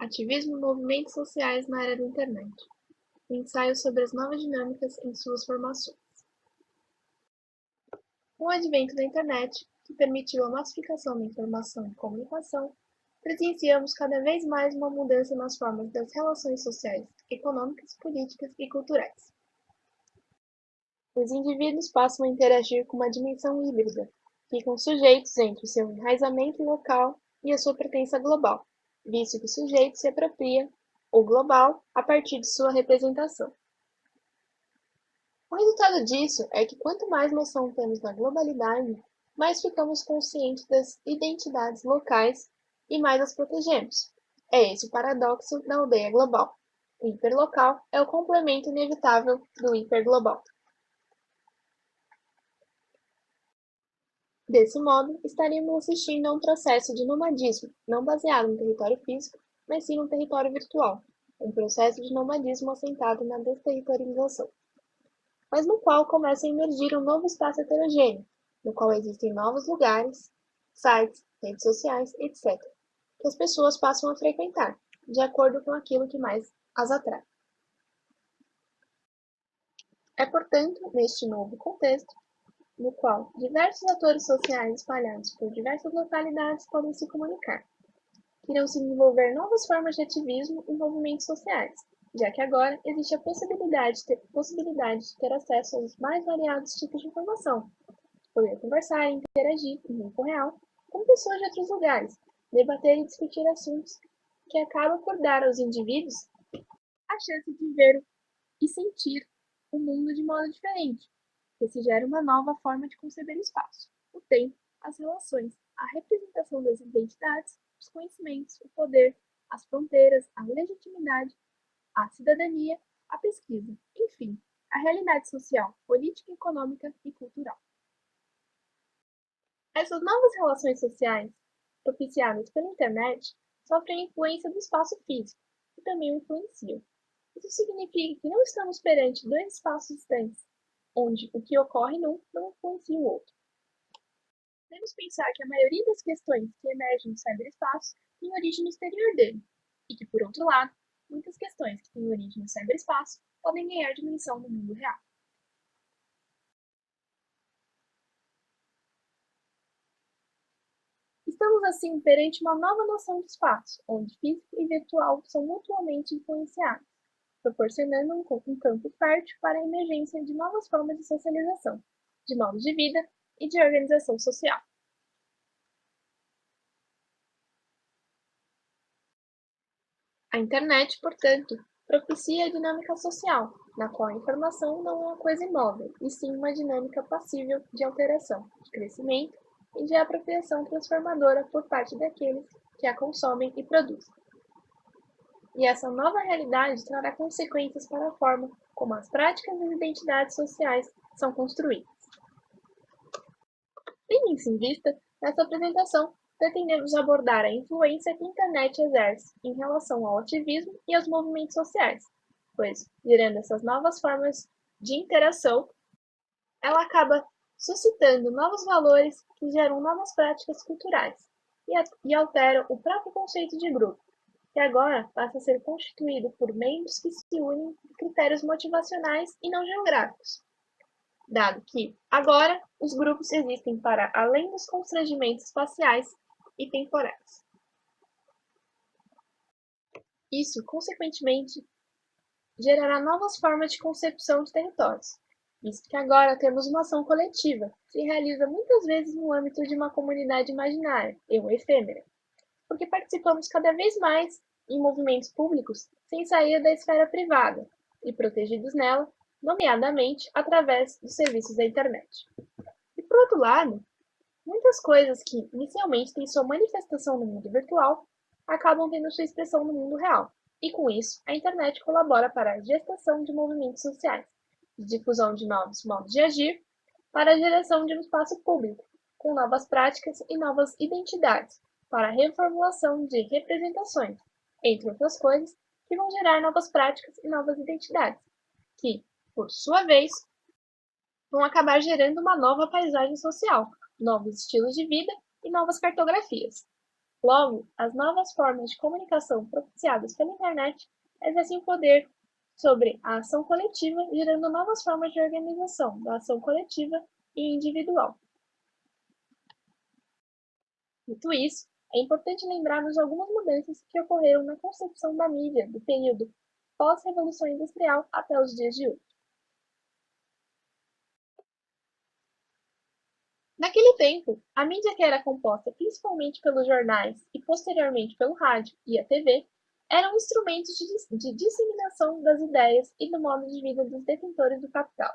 Ativismo e movimentos sociais na era da internet. Um ensaio sobre as novas dinâmicas em suas formações. Com o advento da internet, que permitiu a massificação da informação e comunicação, presenciamos cada vez mais uma mudança nas formas das relações sociais, econômicas, políticas e culturais. Os indivíduos passam a interagir com uma dimensão híbrida, ficam sujeitos entre o seu enraizamento local e a sua pertença global, visto que o sujeito se apropria, o global, a partir de sua representação. O resultado disso é que quanto mais noção temos da globalidade, mais ficamos conscientes das identidades locais e mais as protegemos. É esse o paradoxo da aldeia global. O hiperlocal é o complemento inevitável do hiperglobal. Desse modo, estaríamos assistindo a um processo de nomadismo, não baseado no território físico, mas sim no território virtual, um processo de nomadismo assentado na desterritorialização, mas no qual começa a emergir um novo espaço heterogêneo, no qual existem novos lugares, sites, redes sociais, etc., que as pessoas passam a frequentar, de acordo com aquilo que mais as atrai. É, portanto, neste novo contexto, no qual diversos atores sociais espalhados por diversas localidades podem se comunicar, que irão se desenvolver novas formas de ativismo e movimentos sociais, já que agora existe a possibilidade de ter acesso aos mais variados tipos de informação, poder conversar e interagir em tempo real com pessoas de outros lugares, debater e discutir assuntos que acabam por dar aos indivíduos a chance de ver e sentir o mundo de modo diferente, que se gera uma nova forma de conceber o espaço, o tempo, as relações, a representação das identidades, os conhecimentos, o poder, as fronteiras, a legitimidade, a cidadania, a pesquisa, enfim, a realidade social, política, econômica e cultural. Essas novas relações sociais, propiciadas pela internet, sofrem a influência do espaço físico, que também o influenciam. Isso significa que não estamos perante dois espaços distantes, onde o que ocorre num não influencia o outro. Devemos pensar que a maioria das questões que emergem no cyberespaço tem origem no exterior dele, e que, por outro lado, muitas questões que têm origem no cyberespaço podem ganhar dimensão no mundo real. Estamos, assim, perante uma nova noção de espaço, onde físico e virtual são mutuamente influenciados, proporcionando um campo fértil para a emergência de novas formas de socialização, de modos de vida e de organização social. A internet, portanto, propicia a dinâmica social, na qual a informação não é uma coisa imóvel, e sim uma dinâmica passível de alteração, de crescimento e de apropriação transformadora por parte daqueles que a consomem e produzem. E essa nova realidade trará consequências para a forma como as práticas e as identidades sociais são construídas. Tendo isso em vista, nessa apresentação, pretendemos abordar a influência que a internet exerce em relação ao ativismo e aos movimentos sociais, pois, gerando essas novas formas de interação, ela acaba suscitando novos valores que geram novas práticas culturais e alteram o próprio conceito de grupo, que agora passa a ser constituído por membros que se unem por critérios motivacionais e não geográficos, dado que, agora, os grupos existem para além dos constrangimentos espaciais e temporais. Isso, consequentemente, gerará novas formas de concepção de territórios, visto que agora temos uma ação coletiva, que se realiza muitas vezes no âmbito de uma comunidade imaginária, ou efêmera, porque participamos cada vez mais em movimentos públicos sem sair da esfera privada e protegidos nela, nomeadamente através dos serviços da internet. E por outro lado, muitas coisas que inicialmente têm sua manifestação no mundo virtual acabam tendo sua expressão no mundo real, e com isso a internet colabora para a gestação de movimentos sociais, de difusão de novos modos de agir, para a geração de um espaço público, com novas práticas e novas identidades, para a reformulação de representações, entre outras coisas, que vão gerar novas práticas e novas identidades, que, por sua vez, vão acabar gerando uma nova paisagem social, novos estilos de vida e novas cartografias. Logo, as novas formas de comunicação propiciadas pela internet exercem poder sobre a ação coletiva, gerando novas formas de organização da ação coletiva e individual. Dito isso, é importante lembrarmos algumas mudanças que ocorreram na concepção da mídia do período pós-Revolução Industrial até os dias de hoje. Naquele tempo, a mídia, que era composta principalmente pelos jornais e posteriormente pelo rádio e a TV, eram instrumentos de disseminação das ideias e do modo de vida dos detentores do capital.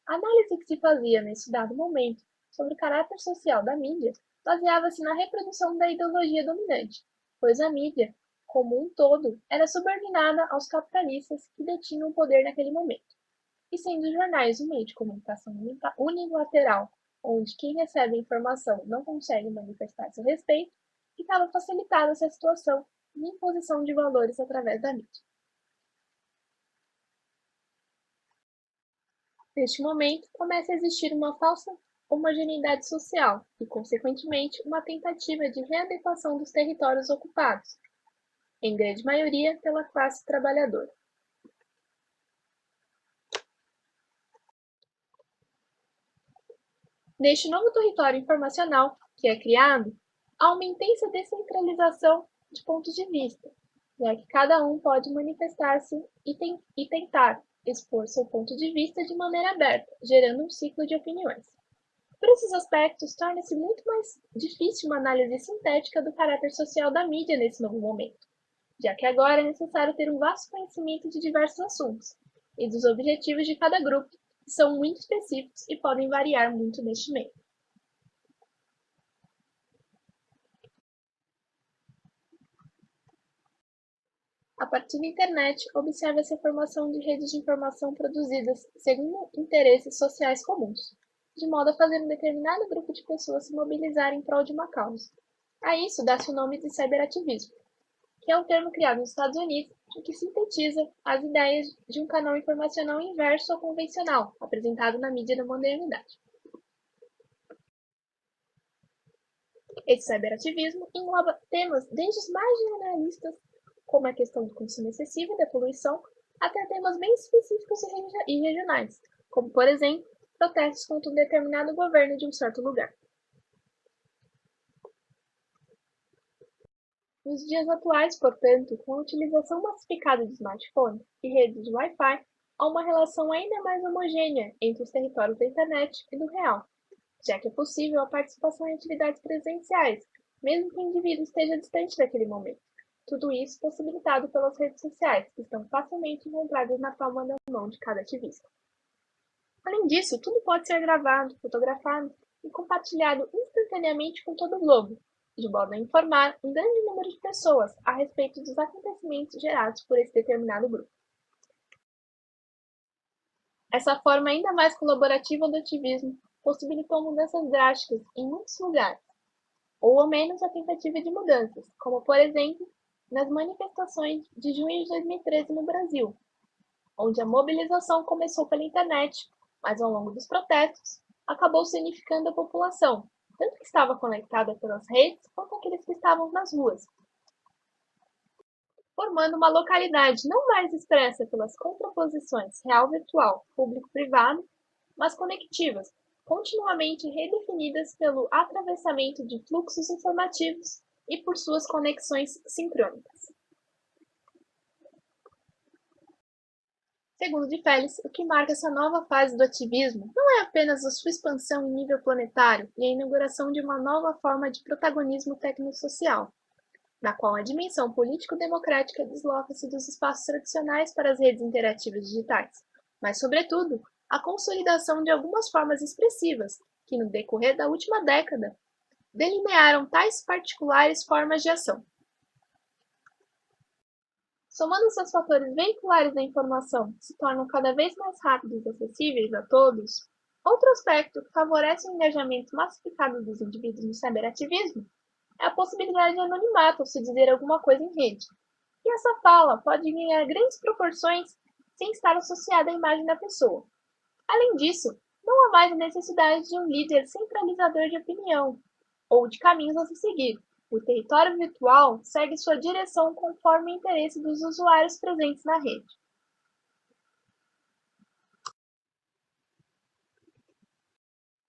A análise que se fazia nesse dado momento sobre o caráter social da mídia baseava-se na reprodução da ideologia dominante, pois a mídia, como um todo, era subordinada aos capitalistas que detinham o poder naquele momento. E sendo os jornais um meio de comunicação unilateral, onde quem recebe a informação não consegue manifestar seu respeito, ficava facilitada essa situação de imposição de valores através da mídia. Neste momento, começa a existir uma falsa homogeneidade social e, consequentemente, uma tentativa de readequação dos territórios ocupados, em grande maioria pela classe trabalhadora. Neste novo território informacional que é criado, há uma intensa descentralização de pontos de vista, já que cada um pode manifestar-se e tentar expor seu ponto de vista de maneira aberta, gerando um ciclo de opiniões. Por esses aspectos, torna-se muito mais difícil uma análise sintética do caráter social da mídia nesse novo momento, já que agora é necessário ter um vasto conhecimento de diversos assuntos e dos objetivos de cada grupo, que são muito específicos e podem variar muito neste meio. A partir da internet, observa-se a formação de redes de informação produzidas segundo interesses sociais comuns, de modo a fazer um determinado grupo de pessoas se mobilizar em prol de uma causa. A isso dá-se o nome de cyberativismo, que é um termo criado nos Estados Unidos e que sintetiza as ideias de um canal informacional inverso ao convencional, apresentado na mídia da modernidade. Esse cyberativismo engloba temas desde os mais generalistas, como a questão do consumo excessivo e da poluição, até temas bem específicos e regionais, como, por exemplo, protestos contra um determinado governo de um certo lugar. Nos dias atuais, portanto, com a utilização massificada de smartphones e redes de Wi-Fi, há uma relação ainda mais homogênea entre os territórios da internet e do real, já que é possível a participação em atividades presenciais, mesmo que o indivíduo esteja distante daquele momento. Tudo isso possibilitado pelas redes sociais, que estão facilmente encontradas na palma da mão de cada ativista. Além disso, tudo pode ser gravado, fotografado e compartilhado instantaneamente com todo o globo, de modo a informar um grande número de pessoas a respeito dos acontecimentos gerados por esse determinado grupo. Essa forma ainda mais colaborativa do ativismo possibilitou mudanças drásticas em muitos lugares, ou ao menos a tentativa de mudanças, como por exemplo nas manifestações de junho de 2013 no Brasil, onde a mobilização começou pela internet, mas ao longo dos protestos acabou se unificando a população, tanto que estava conectada pelas redes quanto aqueles que estavam nas ruas, formando uma localidade não mais expressa pelas contraposições real-virtual, público-privado, mas conectivas, continuamente redefinidas pelo atravessamento de fluxos informativos e por suas conexões sincrônicas. Segundo de Felles, o que marca essa nova fase do ativismo não é apenas a sua expansão em nível planetário e a inauguração de uma nova forma de protagonismo tecnosocial, na qual a dimensão político-democrática desloca-se dos espaços tradicionais para as redes interativas digitais, mas, sobretudo, a consolidação de algumas formas expressivas que, no decorrer da última década, delinearam tais particulares formas de ação. Somando esses fatores veiculares da informação que se tornam cada vez mais rápidos e acessíveis a todos, outro aspecto que favorece o engajamento massificado dos indivíduos no cyberativismo é a possibilidade de anonimato ao se dizer alguma coisa em rede. E essa fala pode ganhar grandes proporções sem estar associada à imagem da pessoa. Além disso, não há mais a necessidade de um líder centralizador de opinião ou de caminhos a se seguir, O território virtual segue sua direção conforme o interesse dos usuários presentes na rede.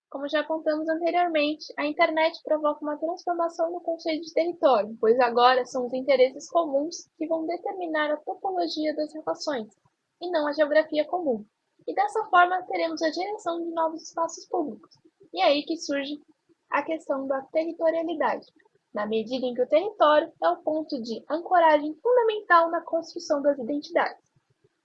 Como já contamos anteriormente, a internet provoca uma transformação no conceito de território, pois agora são os interesses comuns que vão determinar a topologia das relações, e não a geografia comum. E dessa forma teremos a geração de novos espaços públicos. E é aí que surge a questão da territorialidade, na medida em que o território é o ponto de ancoragem fundamental na construção das identidades.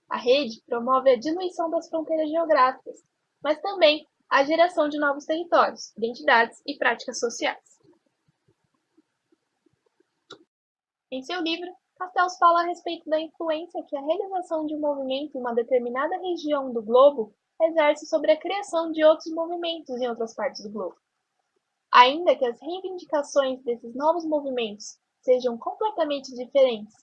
A rede promove a diluição das fronteiras geográficas, mas também a geração de novos territórios, identidades e práticas sociais. Em seu livro, Castells fala a respeito da influência que a realização de um movimento em uma determinada região do globo exerce sobre a criação de outros movimentos em outras partes do globo. Ainda que as reivindicações desses novos movimentos sejam completamente diferentes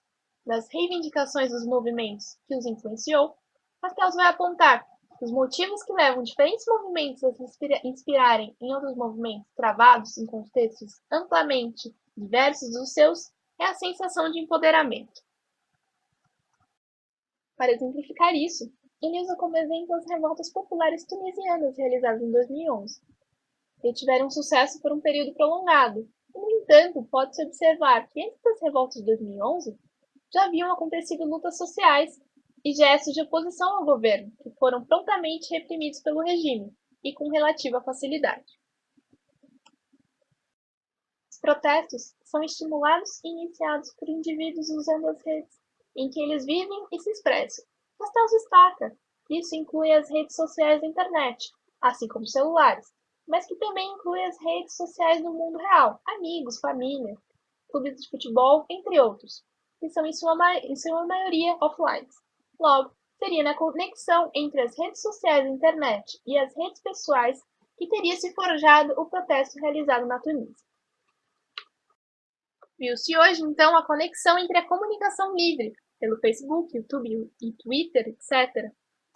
das reivindicações dos movimentos que os influenciou, Castells vai apontar que os motivos que levam diferentes movimentos a se inspirarem em outros movimentos travados em contextos amplamente diversos dos seus é a sensação de empoderamento. Para exemplificar isso, ele usa como exemplo as revoltas populares tunisianas realizadas em 2011, que tiveram sucesso por um período prolongado. No entanto, pode-se observar que antes das revoltas de 2011 já haviam acontecido lutas sociais e gestos de oposição ao governo, que foram prontamente reprimidos pelo regime e com relativa facilidade. Os protestos são estimulados e iniciados por indivíduos usando as redes em que eles vivem e se expressam. Castells destaca que isso inclui as redes sociais da internet, assim como celulares, mas que também inclui as redes sociais do mundo real, amigos, família, clubes de futebol, entre outros, que são em sua maioria offline. Logo, seria na conexão entre as redes sociais da internet e as redes pessoais que teria se forjado o protesto realizado na Tunísia. Viu-se hoje, então, a conexão entre a comunicação livre, pelo Facebook, YouTube e Twitter, etc.,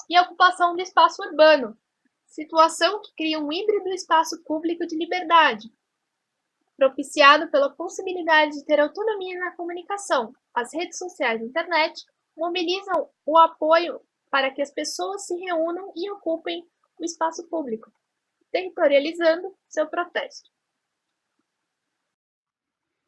e a ocupação do espaço urbano, situação que cria um híbrido espaço público de liberdade, propiciado pela possibilidade de ter autonomia na comunicação. As redes sociais e a internet mobilizam o apoio para que as pessoas se reúnam e ocupem o espaço público, territorializando seu protesto.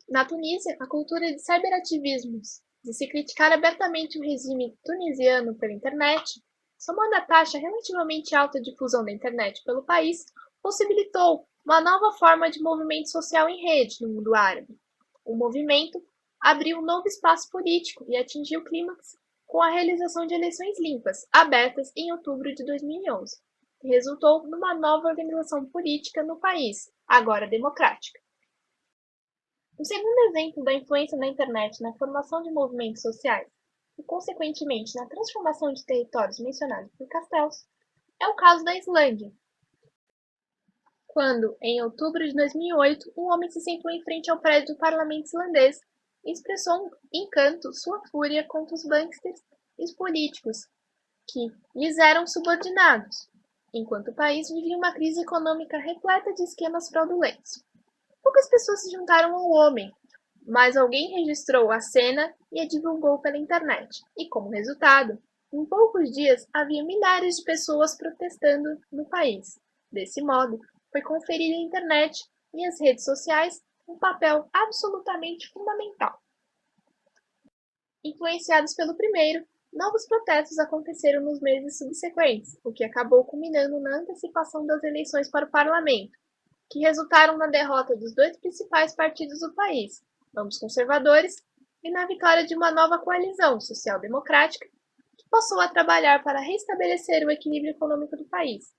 Na Tunísia, a cultura de cyberativismos, de se criticar abertamente o regime tunisiano pela internet, somando a taxa relativamente alta de difusão da internet pelo país, possibilitou uma nova forma de movimento social em rede no mundo árabe. O movimento abriu um novo espaço político e atingiu o clímax com a realização de eleições limpas, abertas em outubro de 2011, que resultou numa nova organização política no país, agora democrática. Um segundo exemplo da influência da internet na formação de movimentos sociais e, consequentemente, na transformação de territórios mencionados por Castells, é o caso da Islândia, quando, em outubro de 2008, um homem se sentou em frente ao prédio do parlamento islandês e expressou em canto sua fúria contra os banksters e os políticos, que lhes eram subordinados, enquanto o país vivia uma crise econômica repleta de esquemas fraudulentos. Poucas pessoas se juntaram ao homem, mas alguém registrou a cena e a divulgou pela internet, e como resultado, em poucos dias havia milhares de pessoas protestando no país. Desse modo, foi conferida à internet e às redes sociais um papel absolutamente fundamental. Influenciados pelo primeiro, novos protestos aconteceram nos meses subsequentes, o que acabou culminando na antecipação das eleições para o parlamento, que resultaram na derrota dos dois principais partidos do país, ambos conservadores, e na vitória de uma nova coalizão social-democrática que passou a trabalhar para restabelecer o equilíbrio econômico do país,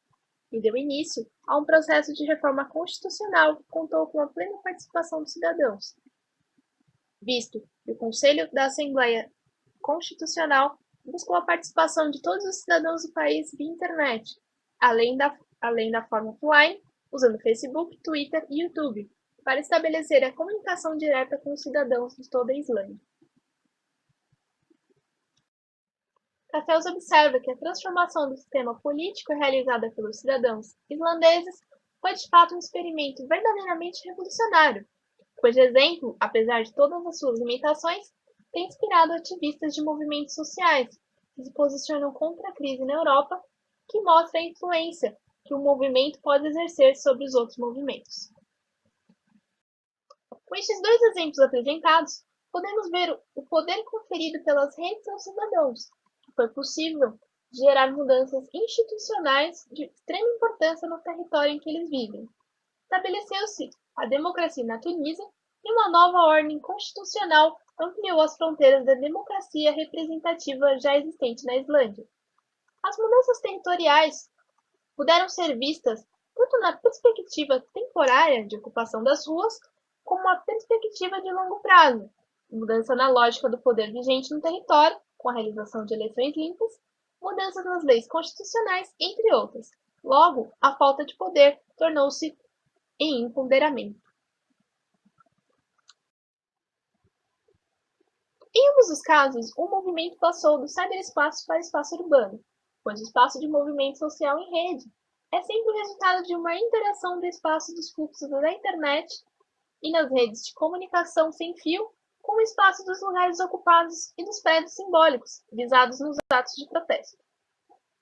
e deu início a um processo de reforma constitucional que contou com a plena participação dos cidadãos, visto que o Conselho da Assembleia Constitucional buscou a participação de todos os cidadãos do país via internet, além da forma offline, usando Facebook, Twitter e YouTube, para estabelecer a comunicação direta com os cidadãos de toda a Islândia. Castells observa que a transformação do sistema político realizada pelos cidadãos islandeses foi de fato um experimento verdadeiramente revolucionário, cujo exemplo, apesar de todas as suas limitações, tem inspirado ativistas de movimentos sociais que se posicionam contra a crise na Europa, que mostra a influência que um movimento pode exercer sobre os outros movimentos. Com estes dois exemplos apresentados, podemos ver o poder conferido pelas redes aos cidadãos, que foi possível gerar mudanças institucionais de extrema importância no território em que eles vivem. Estabeleceu-se a democracia na Tunísia e uma nova ordem constitucional ampliou as fronteiras da democracia representativa já existente na Islândia. As mudanças territoriais puderam ser vistas tanto na perspectiva temporária de ocupação das ruas, como a perspectiva de longo prazo, mudança na lógica do poder vigente no território, com a realização de eleições limpas, mudanças nas leis constitucionais, entre outras. Logo, a falta de poder tornou-se em empoderamento. Em ambos os casos, o movimento passou do cyberespaço para o espaço urbano, pois o espaço de movimento social em rede é sempre o resultado de uma interação do espaço dos fluxos da internet e nas redes de comunicação sem fio com o espaço dos lugares ocupados e dos prédios simbólicos visados nos atos de protesto.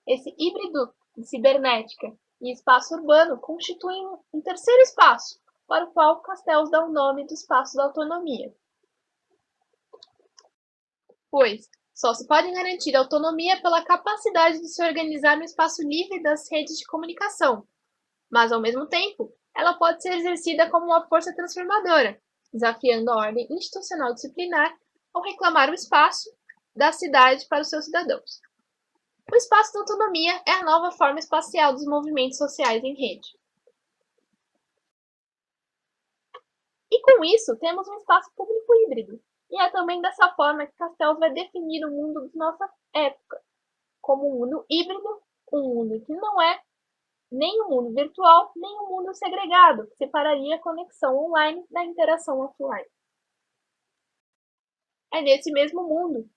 Esse híbrido de cibernética e espaço urbano constitui um terceiro espaço, para o qual Castells dá o nome do espaço da autonomia. Pois só se pode garantir autonomia pela capacidade de se organizar no espaço livre das redes de comunicação, mas, ao mesmo tempo, ela pode ser exercida como uma força transformadora, desafiando a ordem institucional disciplinar ao reclamar o espaço da cidade para os seus cidadãos. O espaço da autonomia é a nova forma espacial dos movimentos sociais em rede. E com isso, temos um espaço público híbrido. E é também dessa forma que Castells vai definir o mundo de nossa época, como um mundo híbrido, um mundo que não é nem um mundo virtual, nem um mundo segregado, que separaria a conexão online da interação offline. É nesse mesmo mundo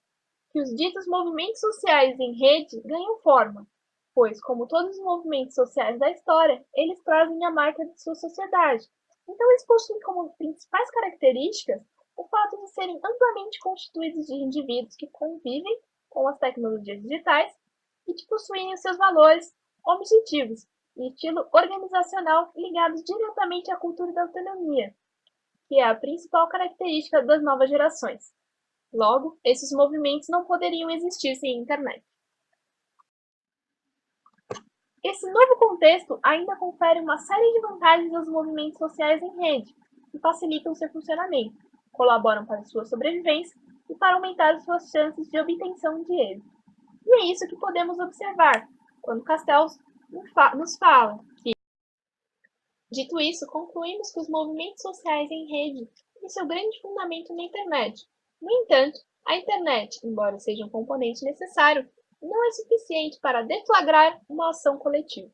que os ditos movimentos sociais em rede ganham forma, pois, como todos os movimentos sociais da história, eles trazem a marca de sua sociedade. Então, eles possuem como principais características o fato de serem amplamente constituídos de indivíduos que convivem com as tecnologias digitais e de possuírem os seus valores, objetivos e estilo organizacional ligados diretamente à cultura da autonomia, que é a principal característica das novas gerações. Logo, esses movimentos não poderiam existir sem a internet. Esse novo contexto ainda confere uma série de vantagens aos movimentos sociais em rede, que facilitam seu funcionamento, colaboram para sua sobrevivência e para aumentar suas chances de obtenção de êxito. E é isso que podemos observar quando Castells nos fala que, dito isso, concluímos que os movimentos sociais em rede têm seu grande fundamento na internet. No entanto, a internet, embora seja um componente necessário, não é suficiente para deflagrar uma ação coletiva.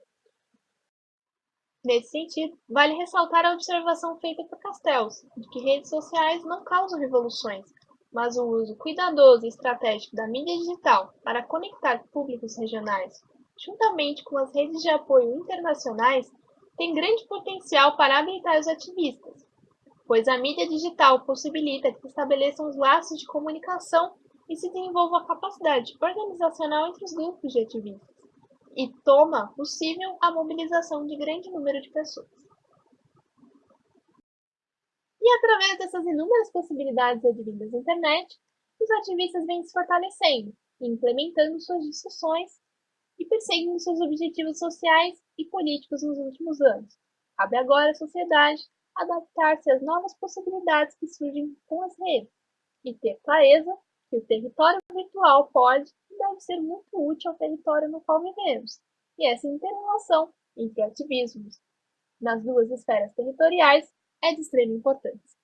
Nesse sentido, vale ressaltar a observação feita por Castells, de que redes sociais não causam revoluções, mas o uso cuidadoso e estratégico da mídia digital para conectar públicos regionais, juntamente com as redes de apoio internacionais, tem grande potencial para habilitar os ativistas, pois a mídia digital possibilita que se estabeleçam os laços de comunicação e se desenvolva a capacidade organizacional entre os grupos de ativistas, e torna possível a mobilização de grande número de pessoas. E através dessas inúmeras possibilidades advindas da internet, os ativistas vêm se fortalecendo, implementando suas discussões e perseguindo seus objetivos sociais e políticos nos últimos anos. Cabe agora à sociedade adaptar-se às novas possibilidades que surgem com as redes e ter clareza que o território virtual pode e deve ser muito útil ao território no qual vivemos. E essa interrelação entre ativismos nas duas esferas territoriais é de extrema importância.